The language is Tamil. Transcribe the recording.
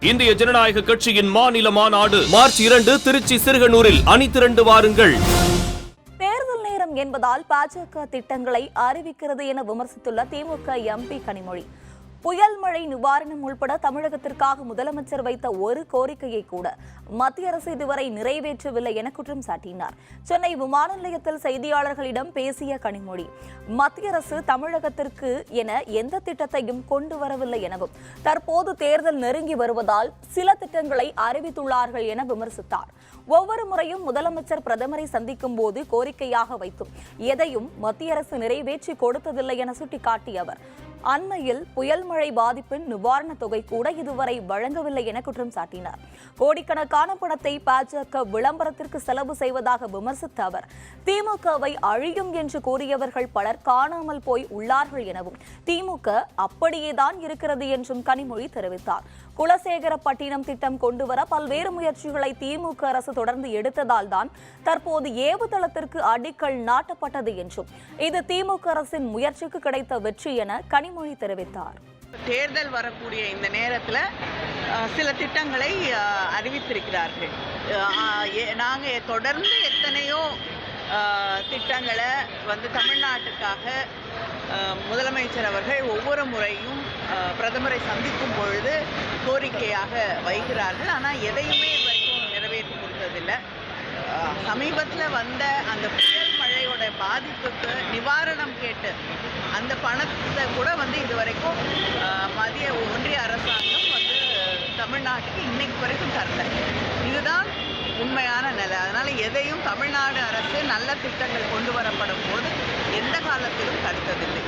இந்திய ஜனநாயக கட்சியின் மாநில மாநாடு மார்ச் 2 திருச்சி சிறுகனூரில் அணிதிரண்டு வாருங்கள். தேர்தல் நேரம் என்பதால் பாஜக திட்டங்களை அறிவிக்கிறது என விமர்சித்துள்ள திமுக எம்பி கனிமொழி, புயல் மழை நிவாரணம் உள்பட தமிழகத்திற்காக முதலமைச்சர் வைத்த ஒரு கோரிக்கையை கூட மத்திய அரசு இதுவரை நிறைவேற்றவில்லை என குற்றம் சாட்டினார். சென்னை விமான நிலையத்தில் செய்தியாளர்களிடம் பேசிய கனிமொழி, மத்திய அரசு தமிழகத்திற்கு என எந்த திட்டத்தையும் கொண்டு வரவில்லை எனவும், தற்போது தேர்தல் நெருங்கி வருவதால் சில திட்டங்களை அறிவித்துள்ளார்கள் என விமர்சித்தார். ஒவ்வொரு முறையும் முதலமைச்சர் பிரதமரை சந்திக்கும் போது கோரிக்கையாக வைத்தும் எதையும் மத்திய அரசு நிறைவேற்றி கொடுத்ததில்லை என சுட்டிக்காட்டிய அவர், அண்மையில் புயல் மழை பாதிப்பின் நிவாரணத் தொகை கூட இதுவரை வழங்கவில்லை என குற்றம் சாட்டினார். கோடிக்கணக்கான பணத்தை பாஜக விளம்பரத்திற்கு செலவு செய்வதாக விமர்சித்த அவர், திமுகவை அழியும் என்று கூறியவர்கள் பலர் காணாமல் போய் உள்ளார்கள் எனவும், திமுக அப்படியேதான் இருக்கிறது என்றும் கனிமொழி தெரிவித்தார். குலசேகரப்பட்டினம் திட்டம் கொண்டுவர பல்வேறு முயற்சிகளை திமுக அரசு தொடர்ந்து எடுத்ததால் தான் தற்போது ஏவுதளத்திற்கு அடிக்கல் நாட்டப்பட்டது என்றும், இது திமுக அரசின் முயற்சிக்கு கிடைத்த வெற்றி என கனிமொழி தெரிவித்தார். தேர்தல் வரக்கூடிய இந்த நேரத்தில் சில திட்டங்களை அறிவித்திருக்கிறார்கள். நாங்கள் தொடர்ந்து எத்தனையோ திட்டங்களை தமிழ்நாட்டுக்காக முதலமைச்சர் அவர்கள் ஒவ்வொரு முறையும் பிரதமரை சந்திக்கும் பொழுது கோரிக்கையாக வைக்கிறார்கள். ஆனால் எதையுமே வரைக்கும் நிறைவேற்றி கொடுத்ததில்லை. சமீபத்தில் வந்த அந்த புயல் மழையோட பாதிப்புக்கு நிவாரணம் கேட்டு அந்த பணத்தை கூட இதுவரைக்கும் மத்திய ஒன்றிய அரசாங்கம் தமிழ்நாட்டுக்கு இன்னைக்கு வரைக்கும் தரல. இதுதான் உண்மையான நிலை. அதனால எதையும் தமிழ்நாடு அரசு நல்ல திட்டங்கள் கொண்டு வரப்படும் போது எந்த காலத்திலும் தடுத்ததில்லை.